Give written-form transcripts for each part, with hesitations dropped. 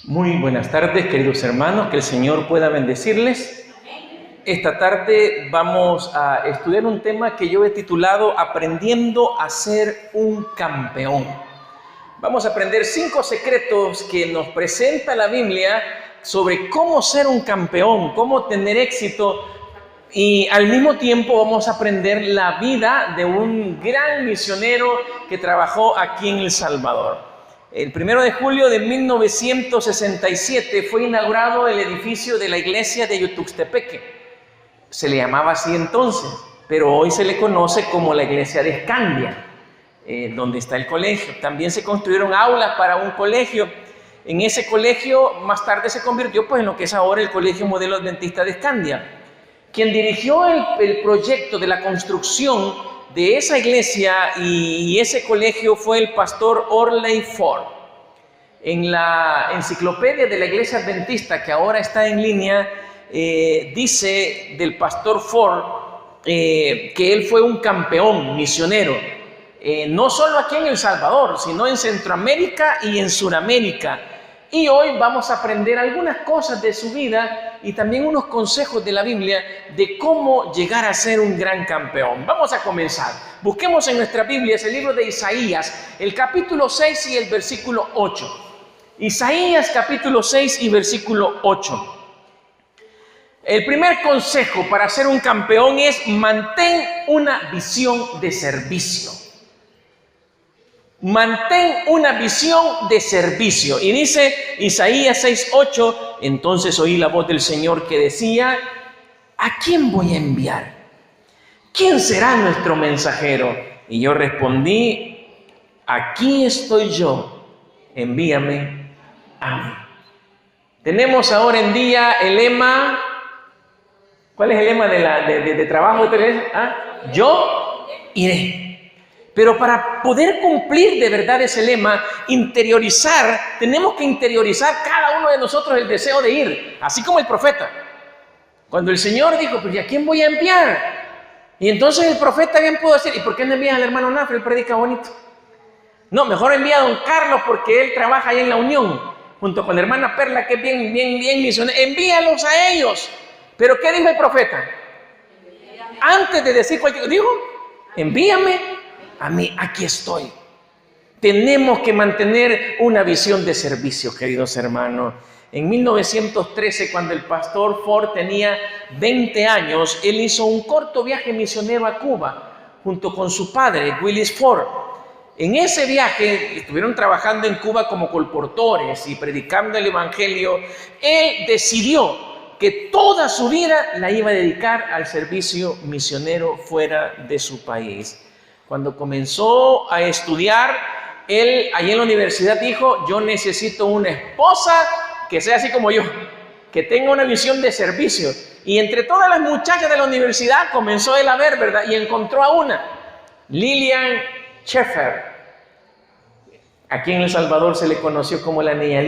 Muy buenas tardes, queridos hermanos, que el Señor pueda bendecirles. Esta tarde vamos a estudiar un tema que yo he titulado Aprendiendo a ser un campeón. Vamos a aprender 5 secretos que nos presenta la Biblia sobre cómo ser un campeón, cómo tener éxito, y al mismo tiempo vamos a aprender la vida de un gran misionero que trabajó aquí en El Salvador. El 1 de julio de 1967 fue inaugurado el edificio de la iglesia de Yutuxtepeque. Se le llamaba así entonces, pero hoy se le conoce como la iglesia de Escandia, donde está el colegio. También se construyeron aulas para un colegio. En ese colegio más tarde se convirtió en lo que es ahora el Colegio Modelo Adventista de Escandia. Quien dirigió el proyecto de la construcción de esa iglesia y ese colegio fue el pastor Orley Ford. En la enciclopedia de la iglesia adventista, que ahora está en línea, dice del pastor Ford que él fue un campeón misionero, no solo aquí en El Salvador, sino en Centroamérica y en Sudamérica. Y hoy vamos a aprender algunas cosas de su vida y también unos consejos de la Biblia de cómo llegar a ser un gran campeón. Vamos a comenzar. Busquemos en nuestra Biblia el libro de Isaías, el capítulo 6 y el versículo 8. Isaías capítulo 6 y versículo 8. El primer consejo para ser un campeón es mantén una visión de servicio. Mantén una visión de servicio. Y dice Isaías 6:8, entonces oí la voz del Señor que decía, ¿a quién voy a enviar? ¿Quién será nuestro mensajero? Y yo respondí, aquí estoy yo, envíame a mí. Tenemos ahora en día el lema, ¿cuál es el lema de trabajo de iglesia? Yo iré. Pero para poder cumplir de verdad ese lema, tenemos que interiorizar cada uno de nosotros el deseo de ir, así como el profeta. Cuando el Señor dijo, pues ¿y a quién voy a enviar? Y entonces el profeta bien pudo decir, ¿y por qué no envías al hermano Nafre? Él predica bonito. No, mejor envía a don Carlos porque él trabaja ahí en la Unión, junto con la hermana Perla, que es bien misionera. Envíalos a ellos. ¿Pero qué dijo el profeta? Antes de decir cualquier cosa, dijo, envíame a mí, aquí estoy. Tenemos que mantener una visión de servicio, queridos hermanos. En 1913, cuando el pastor Ford tenía 20 años, él hizo un corto viaje misionero a Cuba, junto con su padre, Willis Ford. En ese viaje, estuvieron trabajando en Cuba como colportores y predicando el evangelio. Él decidió que toda su vida la iba a dedicar al servicio misionero fuera de su país. Cuando comenzó a estudiar, él allí en la universidad dijo, yo necesito una esposa que sea así como yo, que tenga una visión de servicio. Y entre todas las muchachas de la universidad comenzó él a ver, ¿verdad? Y encontró a una, Lillian Schaeffer. Aquí en El Salvador se le conoció como la niña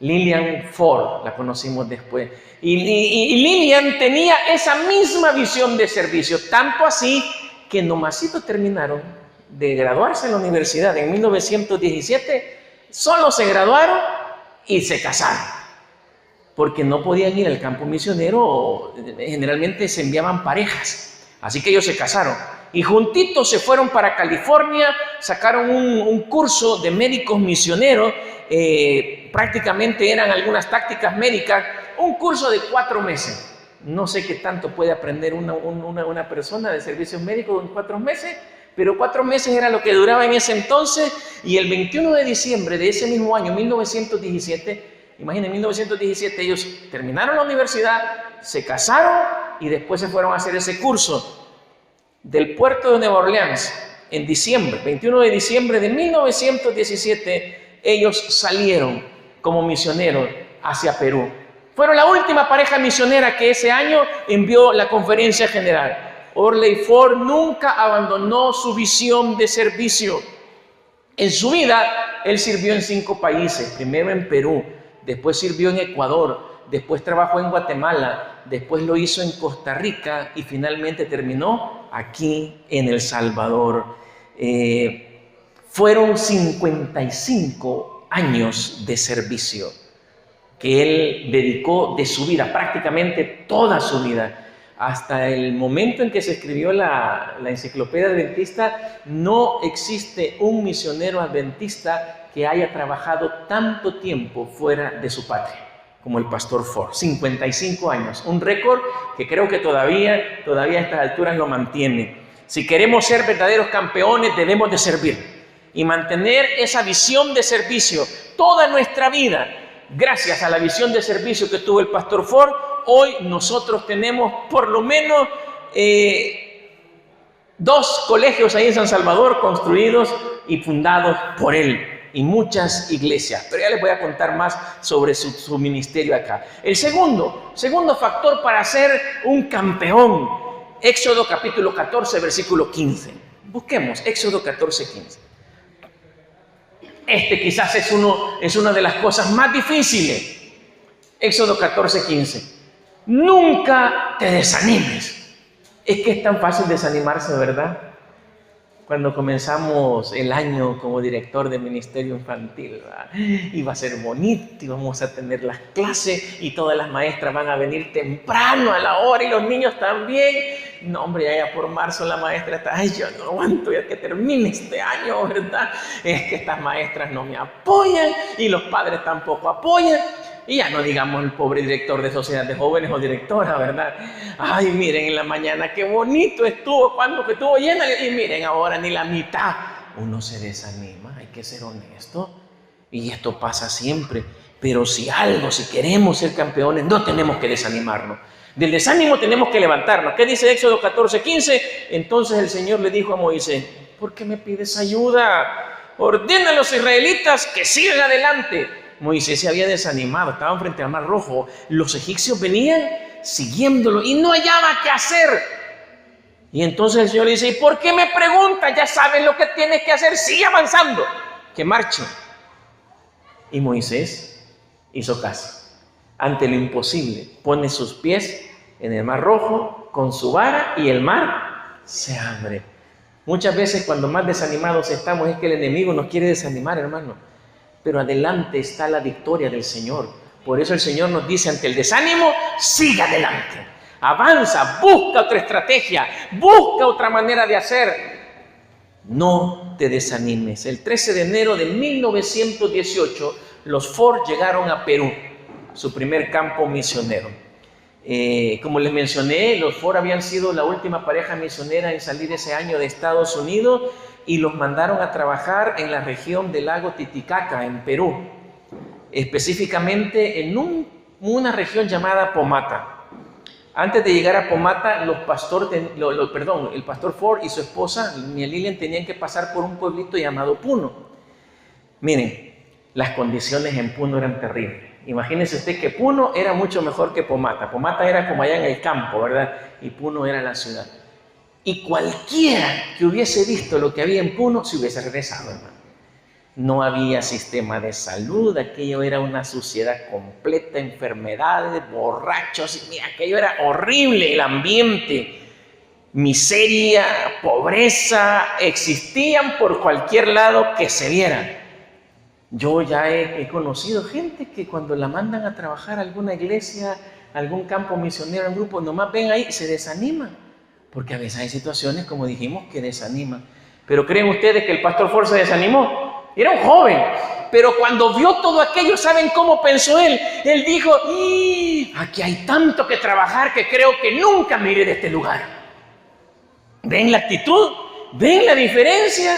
Lillian Ford, la conocimos después. Y Lillian tenía esa misma visión de servicio, tanto así que nomasito terminaron de graduarse en la universidad en 1917, solo se graduaron y se casaron, porque no podían ir al campo misionero, generalmente se enviaban parejas, así que ellos se casaron y juntitos se fueron para California, sacaron un curso de médicos misioneros, prácticamente eran algunas tácticas médicas, un curso de 4 meses. No sé qué tanto puede aprender una persona de servicios médicos en 4 meses, pero 4 meses era lo que duraba en ese entonces. Y el 21 de diciembre de ese mismo año, 1917, imaginen, 1917 ellos terminaron la universidad, se casaron y después se fueron a hacer ese curso del puerto de Nueva Orleans en diciembre, 21 de diciembre de 1917, ellos salieron como misioneros hacia Perú. Fueron la última pareja misionera que ese año envió la conferencia general. Orley Ford nunca abandonó su visión de servicio. En su vida, él sirvió en 5 países. Primero en Perú, después sirvió en Ecuador, después trabajó en Guatemala, después lo hizo en Costa Rica y finalmente terminó aquí en El Salvador. Fueron 55 años de servicio que él dedicó de su vida, prácticamente toda su vida. Hasta el momento en que se escribió la enciclopedia adventista, no existe un misionero adventista que haya trabajado tanto tiempo fuera de su patria como el pastor Ford. 55 años, un récord que creo que todavía a estas alturas lo mantiene. Si queremos ser verdaderos campeones, debemos de servir y mantener esa visión de servicio toda nuestra vida. Gracias a la visión de servicio que tuvo el pastor Ford, hoy nosotros tenemos por lo menos 2 colegios ahí en San Salvador construidos y fundados por él, y muchas iglesias. Pero ya les voy a contar más sobre su ministerio acá. El segundo factor para ser un campeón, Éxodo capítulo 14, versículo 15. Busquemos Éxodo 14, 15. Este quizás es una de las cosas más difíciles. Éxodo 14, 15. Nunca te desanimes. Es que es tan fácil desanimarse, ¿verdad? Cuando comenzamos el año como director de ministerio infantil, ¿verdad? Iba a ser bonito y vamos a tener las clases y todas las maestras van a venir temprano a la hora y los niños también. No, hombre, ya por marzo la maestra está, ay, yo no aguanto ya que termine este año, ¿verdad? Es que estas maestras no me apoyan y los padres tampoco apoyan. Y ya no digamos el pobre director de sociedad de jóvenes o directora, ¿verdad? Ay, miren, en la mañana qué bonito estuvo, cuando que estuvo llena. Y miren, ahora ni la mitad. Uno se desanima, hay que ser honesto. Y esto pasa siempre. Pero si queremos ser campeones, no tenemos que desanimarnos. Del desánimo tenemos que levantarnos. ¿Qué dice Éxodo 14, 15? Entonces el Señor le dijo a Moisés, ¿por qué me pides ayuda? Ordena a los israelitas que sigan adelante. Moisés se había desanimado, estaban frente al Mar Rojo. Los egipcios venían siguiéndolo y no hallaba qué hacer. Y entonces el Señor le dice, ¿y por qué me preguntas? Ya sabes lo que tienes que hacer, sigue avanzando, que marchen. Y Moisés hizo caso. Ante lo imposible, pone sus pies en el Mar Rojo con su vara y el mar se abre. Muchas veces cuando más desanimados estamos es que el enemigo nos quiere desanimar, hermano. Pero adelante está la victoria del Señor. Por eso el Señor nos dice, ante el desánimo, siga adelante. Avanza, busca otra estrategia, busca otra manera de hacer. No te desanimes. El 13 de enero de 1918, los Ford llegaron a Perú, su primer campo misionero. Como les mencioné, los Ford habían sido la última pareja misionera en salir ese año de Estados Unidos y los mandaron a trabajar en la región del lago Titicaca, en Perú, específicamente en una región llamada Pomata. Antes de llegar a Pomata, el pastor Ford y su esposa, Mia Lilian, tenían que pasar por un pueblito llamado Puno. Miren, las condiciones en Puno eran terribles. Imagínense usted que Puno era mucho mejor que Pomata. Pomata era como allá en el campo, ¿verdad? Y Puno era la ciudad. Y cualquiera que hubiese visto lo que había en Puno se hubiese regresado, hermano. No había sistema de salud, aquello era una suciedad completa, enfermedades, borrachos, y mira, aquello era horrible, el ambiente, miseria, pobreza, existían por cualquier lado que se vieran. Yo ya he conocido gente que cuando la mandan a trabajar a alguna iglesia, algún campo misionero, un grupo, nomás ven ahí y se desaniman. Porque a veces hay situaciones, como dijimos, que desaniman. Pero ¿creen ustedes que el pastor Ford se desanimó? Era un joven, pero cuando vio todo aquello, ¿saben cómo pensó él? Él dijo, aquí hay tanto que trabajar que creo que nunca me iré de este lugar. ¿Ven la actitud? ¿Ven la diferencia?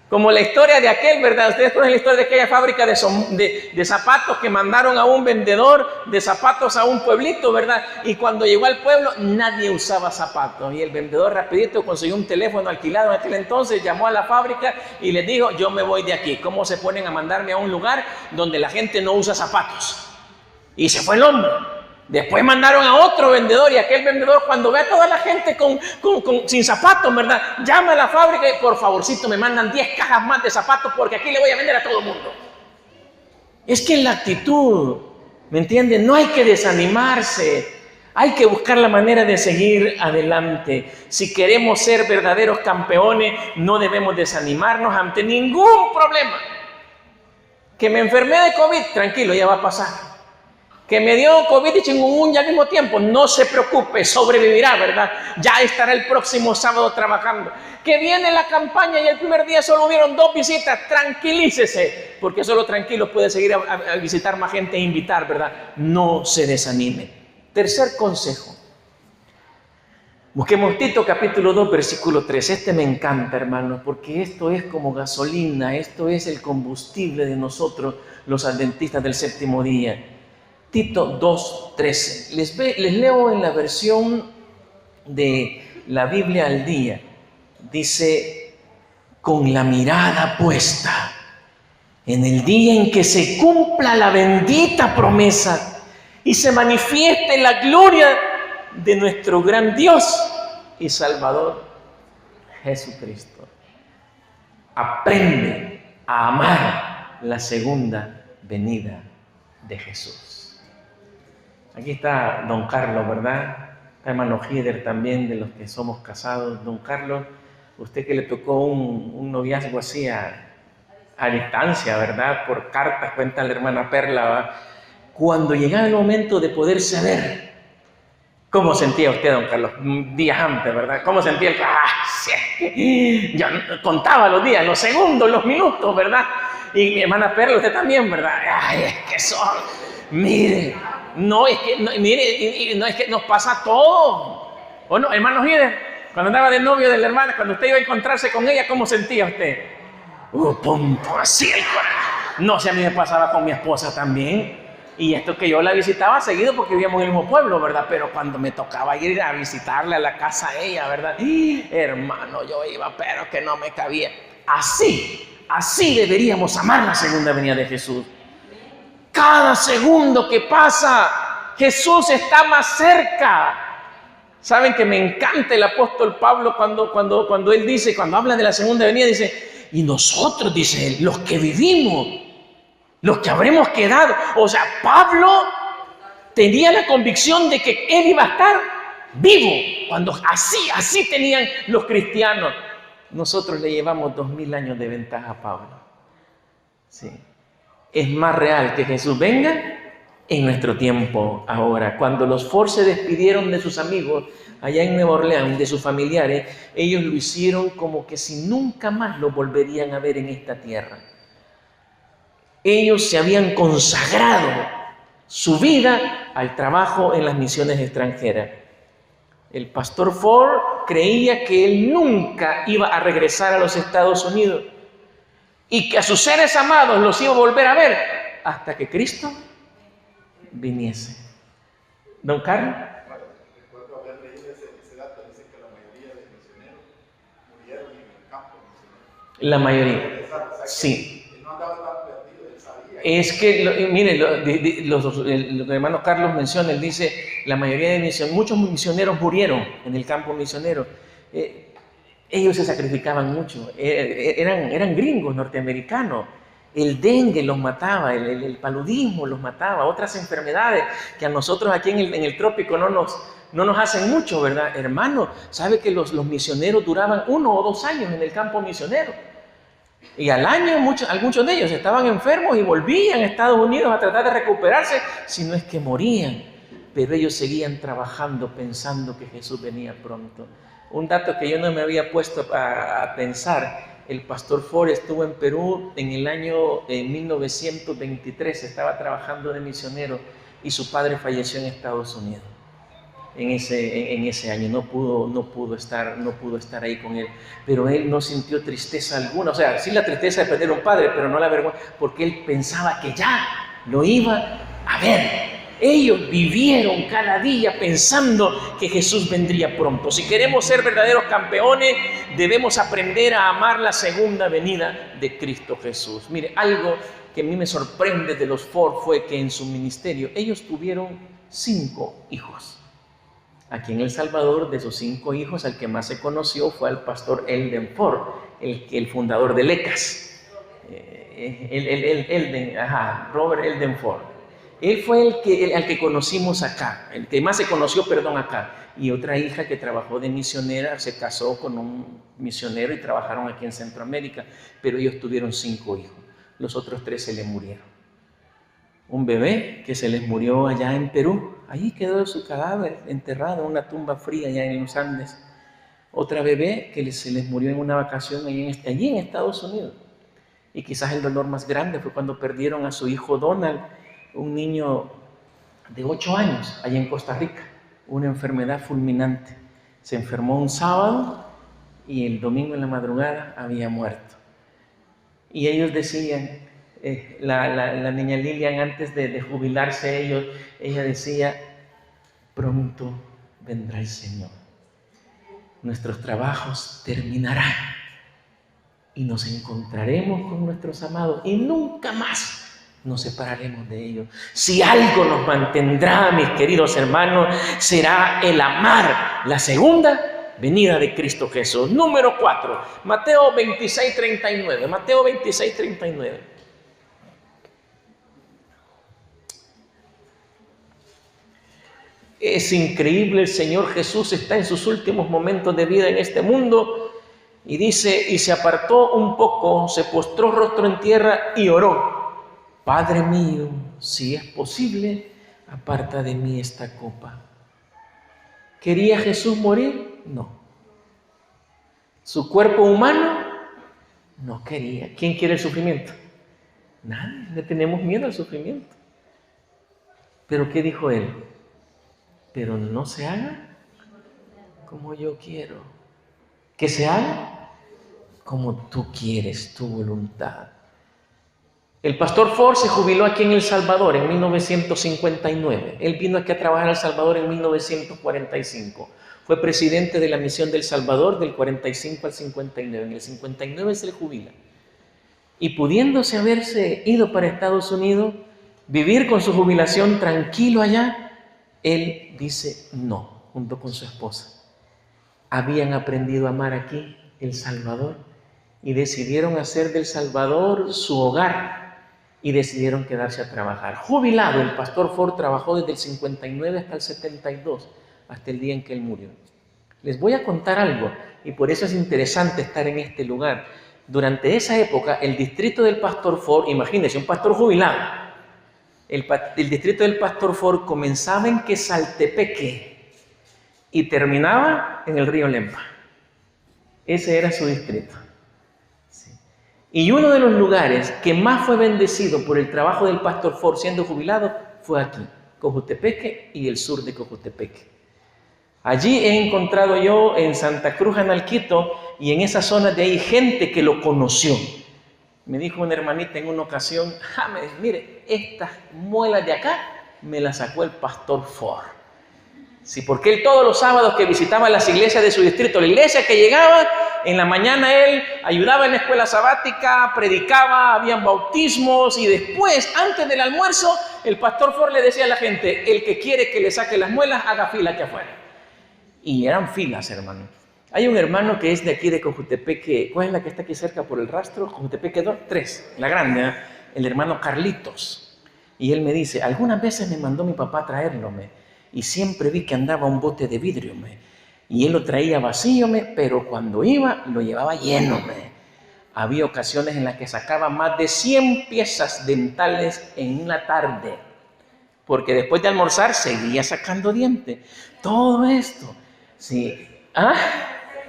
Como la historia de aquel, ¿verdad? Ustedes conocen la historia de aquella fábrica de zapatos que mandaron a un vendedor de zapatos a un pueblito, ¿verdad? Y cuando llegó al pueblo, nadie usaba zapatos. Y el vendedor rapidito consiguió un teléfono alquilado en aquel entonces, llamó a la fábrica y les dijo, yo me voy de aquí. ¿Cómo se ponen a mandarme a un lugar donde la gente no usa zapatos? Y se fue el hombre. Después mandaron a otro vendedor y aquel vendedor, cuando ve a toda la gente sin zapatos, ¿verdad? Llama a la fábrica y por favorcito me mandan 10 cajas más de zapatos porque aquí le voy a vender a todo el mundo. Es que en la actitud, ¿me entienden? No hay que desanimarse, hay que buscar la manera de seguir adelante. Si queremos ser verdaderos campeones, no debemos desanimarnos ante ningún problema. Que me enfermé de COVID, tranquilo, ya va a pasar. Que me dio COVID y chikungunya al mismo tiempo, no se preocupe, sobrevivirá, ¿verdad? Ya estará el próximo sábado trabajando. Que viene la campaña y el primer día solo hubieron 2 visitas, tranquilícese, porque solo tranquilo puede seguir a visitar más gente e invitar, ¿verdad? No se desanime. Tercer consejo. Busquemos Tito capítulo 2, versículo 3. Este me encanta, hermanos, porque esto es como gasolina, esto es el combustible de nosotros, los adventistas del séptimo día. Tito 2, 13. Les leo en la versión de la Biblia al día. Dice, con la mirada puesta en el día en que se cumpla la bendita promesa y se manifieste la gloria de nuestro gran Dios y Salvador Jesucristo. Aprende a amar la segunda venida de Jesús. Aquí está don Carlos, ¿verdad? Está hermano Gider también, de los que somos casados. Don Carlos, usted que le tocó un noviazgo así a distancia, ¿verdad? Por cartas, cuenta la hermana Perla, ¿verdad? Cuando llegaba el momento de poderse ver, ¿cómo sentía usted, don Carlos? Días antes, ¿verdad? ¿Cómo sentía el... Sí, yo contaba los días, los segundos, los minutos, ¿verdad? Y mi hermana Perla, usted también, ¿verdad? Ay, es que son... Mire, no es que, no, mire, no es que nos pasa todo. ¿O no, hermano Gider? Cuando andaba de novio de la hermana, cuando usted iba a encontrarse con ella, ¿cómo sentía usted? Así el corazón. No sé, a mí me pasaba con mi esposa también. Y esto que yo la visitaba seguido porque vivíamos en el mismo pueblo, ¿verdad? Pero cuando me tocaba ir a visitarle a la casa a ella, ¿verdad? Hermano, yo iba, pero que no me cabía. Así deberíamos amar la segunda venida de Jesús. Cada segundo que pasa, Jesús está más cerca. Saben que me encanta el apóstol Pablo cuando él dice, cuando habla de la segunda venida, dice, y nosotros, dice él, los que vivimos, los que habremos quedado. O sea, Pablo tenía la convicción de que él iba a estar vivo, cuando así tenían los cristianos. Nosotros le llevamos 2000 años de ventaja a Pablo. Sí. Es más real que Jesús venga en nuestro tiempo ahora. Cuando los Ford se despidieron de sus amigos allá en Nueva Orleans, de sus familiares, ellos lo hicieron como que si nunca más lo volverían a ver en esta tierra. Ellos se habían consagrado su vida al trabajo en las misiones extranjeras. El pastor Ford creía que él nunca iba a regresar a los Estados Unidos y que a sus seres amados los iba a volver a ver hasta que Cristo viniese. ¿Don Carlos? Recuerdo haber leído ese dato, dice que la mayoría de misioneros murieron en el campo misionero. La mayoría, sí. Él no andaba tan perdido, él sabía. Es que, mire, los hermanos Carlos menciona, él dice, la mayoría de misioneros, muchos misioneros murieron en el campo misionero. Ellos se sacrificaban mucho, eran gringos norteamericanos. El dengue los mataba, el paludismo los mataba, otras enfermedades que a nosotros aquí en el trópico no nos hacen mucho, ¿verdad? Hermano, ¿sabe que los misioneros duraban 1 o 2 años en el campo misionero? Y al año muchos de ellos estaban enfermos y volvían a Estados Unidos a tratar de recuperarse, si no es que morían. Pero ellos seguían trabajando pensando que Jesús venía pronto. Un dato que yo no me había puesto a pensar, el pastor Ford estuvo en Perú en el año 1923, estaba trabajando de misionero y su padre falleció en Estados Unidos. En ese año no pudo estar ahí con él, pero él no sintió tristeza alguna, o sea, sí la tristeza de perder un padre, pero no la vergüenza, porque él pensaba que ya lo iba a ver. Ellos vivieron cada día pensando que Jesús vendría pronto. Si queremos ser verdaderos campeones, debemos aprender a amar la segunda venida de Cristo Jesús. Mire, algo que a mí me sorprende de los Ford fue que en su ministerio ellos tuvieron 5 hijos. Aquí en El Salvador, de esos 5 hijos, el que más se conoció fue al pastor Eldon Ford, el fundador de LECAS. Robert Eldon Ford. Él fue el que conocimos acá, el que más se conoció, acá. Y otra hija que trabajó de misionera, se casó con un misionero y trabajaron aquí en Centroamérica, pero ellos tuvieron 5 hijos. los otros 3 se le murieron. Un bebé que se les murió allá en Perú, ahí quedó su cadáver enterrado en una tumba fría allá en los Andes. Otra bebé que se les murió en una vacación allí en Estados Unidos. Y quizás el dolor más grande fue cuando perdieron a su hijo Donald, un niño de 8 años, allá en Costa Rica, una enfermedad fulminante. Se enfermó un sábado y el domingo en la madrugada había muerto. Y ellos decían, la niña Lilian, antes de jubilarse ella decía, pronto vendrá el Señor. Nuestros trabajos terminarán y nos encontraremos con nuestros amados y nunca más nos separaremos de ellos. Si algo nos mantendrá, mis queridos hermanos, será el amar la segunda venida de Cristo Jesús. Número 4, Mateo 26:39. Mateo 26:39. Es increíble, el Señor Jesús está en sus últimos momentos de vida en este mundo y dice, y se apartó un poco, se postró rostro en tierra y oró: Padre mío, si es posible, aparta de mí esta copa. ¿Quería Jesús morir? No. ¿Su cuerpo humano? No quería. ¿Quién quiere el sufrimiento? Nadie, le tenemos miedo al sufrimiento. ¿Pero qué dijo él? Pero no se haga como yo quiero. Que se haga como tú quieres, tu voluntad. El pastor Ford se jubiló aquí en El Salvador en 1959. Él vino aquí a trabajar en El Salvador en 1945. Fue presidente de la misión del Salvador del 45 al 59. En el 59 se le jubila. Y pudiéndose haberse ido para Estados Unidos, vivir con su jubilación tranquilo allá, él dice no, junto con su esposa. Habían aprendido a amar aquí El Salvador y decidieron hacer del Salvador su hogar y decidieron quedarse a trabajar. Jubilado, el pastor Ford trabajó desde el 59 hasta el 72, hasta el día en que él murió. Les voy a contar algo y por eso es interesante estar en este lugar. Durante esa época, el distrito del pastor Ford, imagínense, un pastor jubilado, el distrito del pastor Ford comenzaba en Quesaltepeque y terminaba en el río Lempa. Ese era su distrito. Sí. Y uno de los lugares que más fue bendecido por el trabajo del pastor Ford siendo jubilado fue aquí, Cojutepeque y el sur de Cojutepeque. Allí he encontrado yo en Santa Cruz, Analquito, y en esa zona de ahí gente que lo conoció. Me dijo una hermanita en una ocasión, mire, estas muelas de acá me las sacó el pastor Ford. Sí, porque él todos los sábados que visitaba las iglesias de su distrito, la iglesia que llegaba, en la mañana él ayudaba en la escuela sabática, predicaba, habían bautismos y después, antes del almuerzo, el pastor Ford le decía a la gente, el que quiere que le saque las muelas, haga fila aquí afuera. Y eran filas, hermano. Hay un hermano que es de aquí de Cojutepeque, ¿cuál es la que está aquí cerca por el rastro? Cojutepeque 2, 3, la grande, ¿eh? El hermano Carlitos. Y él me dice, algunas veces me mandó mi papá a traerlo, y siempre vi que andaba un bote de vidrio, y él lo traía vacío, pero cuando iba, lo llevaba lleno, Había ocasiones en las que sacaba más de 100 piezas dentales en una tarde, porque después de almorzar seguía sacando dientes. Todo esto, sí,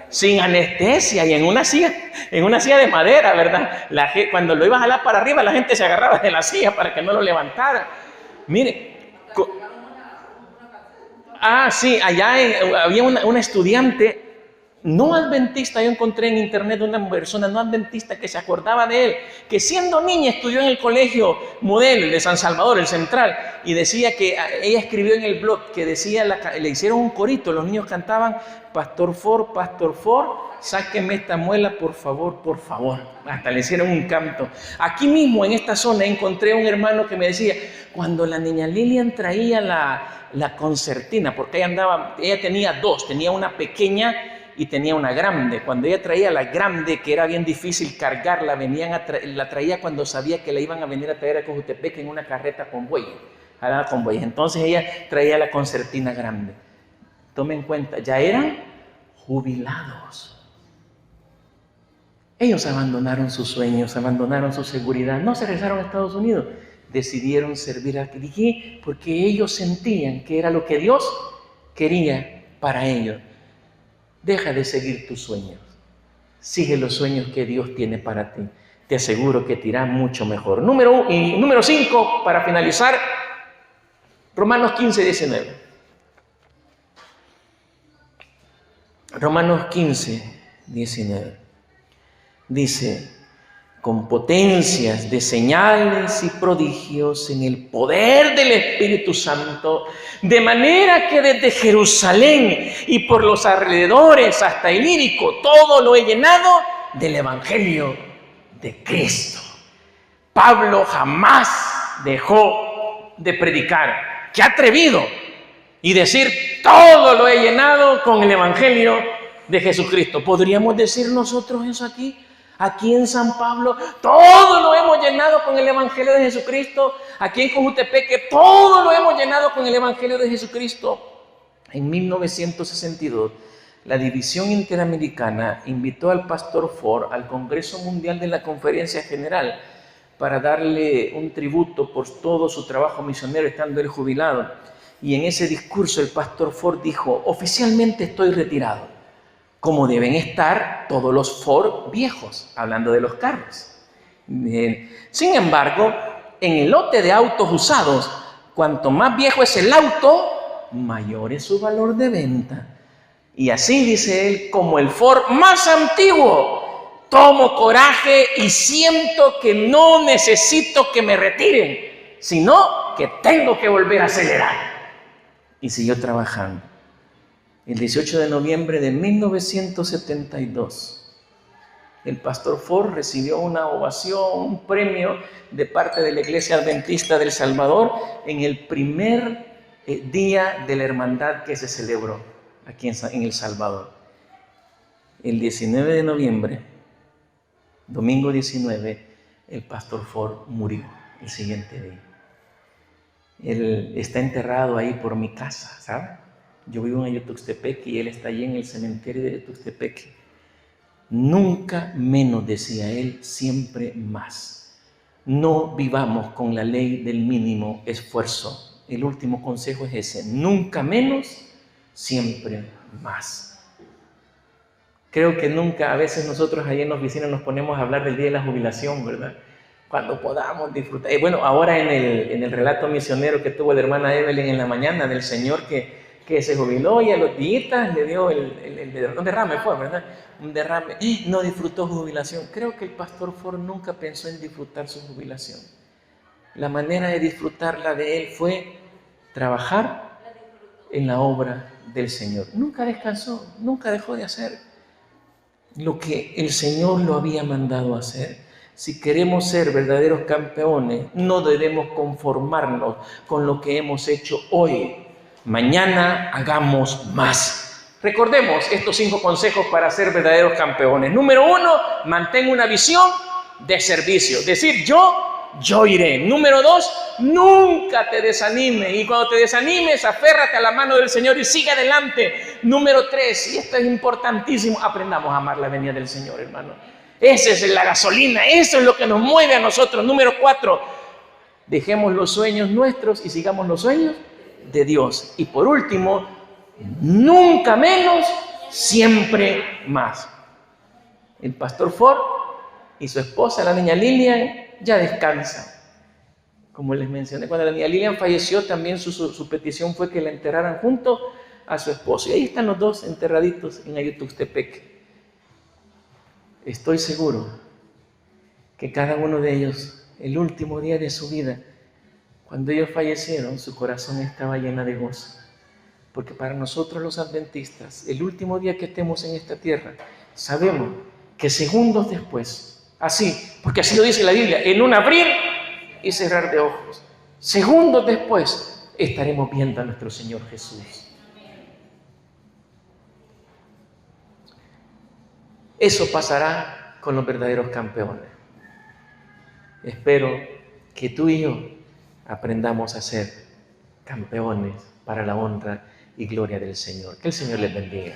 sin anestesia y en una silla de madera, ¿verdad? Cuando lo iba a jalar para arriba, la gente se agarraba de la silla para que no lo levantara. Mire, sí, allá había una estudiante no adventista. Yo encontré en internet una persona no adventista que se acordaba de él, que siendo niña estudió en el colegio modelo de San Salvador, el Central, y decía que ella escribió en el blog que decía, le hicieron un corito, los niños cantaban, Pastor Ford, sáqueme esta muela, por favor, hasta le hicieron un canto. Aquí mismo en esta zona encontré un hermano que me decía, cuando la niña Lilian traía la concertina, porque ella tenía dos, tenía una pequeña y tenía una grande. Cuando ella traía la grande, que era bien difícil cargarla, la traía cuando sabía que la iban a venir a traer a Cojutepeque en una carreta con bueyes, Entonces ella traía la concertina grande. Tomen en cuenta, ya eran jubilados. Ellos abandonaron sus sueños, abandonaron su seguridad, no se regresaron a Estados Unidos, decidieron servir a Cristo porque ellos sentían que era lo que Dios quería para ellos. Deja de seguir tus sueños, sigue los sueños que Dios tiene para ti. Te aseguro que te irá mucho mejor. Número 5, para finalizar, Romanos 15, 19. Romanos 15, 19. Dice, con potencias de señales y prodigios en el poder del Espíritu Santo, de manera que desde Jerusalén y por los alrededores hasta Ilírico, todo lo he llenado del Evangelio de Cristo. Pablo jamás dejó de predicar. ¡Qué atrevido! Y decir, todo lo he llenado con el Evangelio de Jesucristo. ¿Podríamos decir nosotros eso aquí? Aquí en San Pablo, todo lo hemos llenado con el Evangelio de Jesucristo. Aquí en Cojutepeque, todo lo hemos llenado con el Evangelio de Jesucristo. En 1962, la División Interamericana invitó al pastor Ford al Congreso Mundial de la Conferencia General para darle un tributo por todo su trabajo misionero estando él jubilado. Y en ese discurso el pastor Ford dijo, oficialmente estoy retirado, como deben estar todos los Ford viejos, hablando de los carros. Sin embargo, en el lote de autos usados, cuanto más viejo es el auto, mayor es su valor de venta. Y así dice él, como el Ford más antiguo, tomo coraje y siento que no necesito que me retiren, sino que tengo que volver a acelerar. Y siguió trabajando. El 18 de noviembre de 1972, el pastor Ford recibió una ovación, un premio de parte de la Iglesia Adventista del Salvador en el primer día de la hermandad que se celebró aquí en El Salvador. El 19 de noviembre, domingo 19, el pastor Ford murió el siguiente día. Él está enterrado ahí por mi casa, ¿sabe? Yo vivo en Ayutuxtepeque y él está allí en el cementerio de Ayutuxtepeque. Nunca menos, decía él, siempre más. No vivamos con la ley del mínimo esfuerzo. El último consejo es ese, nunca menos, siempre más. Creo que nunca, a veces nosotros allí en la oficina nos ponemos a hablar del día de la jubilación, ¿verdad? Cuando podamos disfrutar. Bueno, ahora en el relato misionero que tuvo la hermana Evelyn en la mañana del Señor que se jubiló y a los días le dio un derrame, fue, ¿verdad? Un derrame. Y no disfrutó jubilación. Creo que el pastor Ford nunca pensó en disfrutar su jubilación. La manera de disfrutarla de él fue trabajar en la obra del Señor. Nunca descansó, nunca dejó de hacer lo que el Señor lo había mandado a hacer. Si queremos ser verdaderos campeones, no debemos conformarnos con lo que hemos hecho hoy. Mañana hagamos más. Recordemos estos 5 consejos para ser verdaderos campeones. Número 1, mantén una visión de servicio. Decir yo iré. Número 2, nunca te desanimes. Y cuando te desanimes, aférrate a la mano del Señor y sigue adelante. Número 3, y esto es importantísimo, aprendamos a amar la venida del Señor, hermano. Esa es la gasolina, eso es lo que nos mueve a nosotros. Número 4, dejemos los sueños nuestros y sigamos los sueños de Dios. Y por último, nunca menos, siempre más. El pastor Ford y su esposa, la niña Lilian, ya descansan. Como les mencioné, cuando la niña Lilian falleció, también su petición fue que la enterraran junto a su esposo. Y ahí están los dos enterraditos en Ayutuxtepeque. Estoy seguro que cada uno de ellos, el último día de su vida, cuando ellos fallecieron, su corazón estaba lleno de gozo. Porque para nosotros los adventistas, el último día que estemos en esta tierra, sabemos que segundos después, así, porque así lo dice la Biblia, en un abrir y cerrar de ojos, segundos después estaremos viendo a nuestro Señor Jesús. Eso pasará con los verdaderos campeones. Espero que tú y yo aprendamos a ser campeones para la honra y gloria del Señor. Que el Señor les bendiga.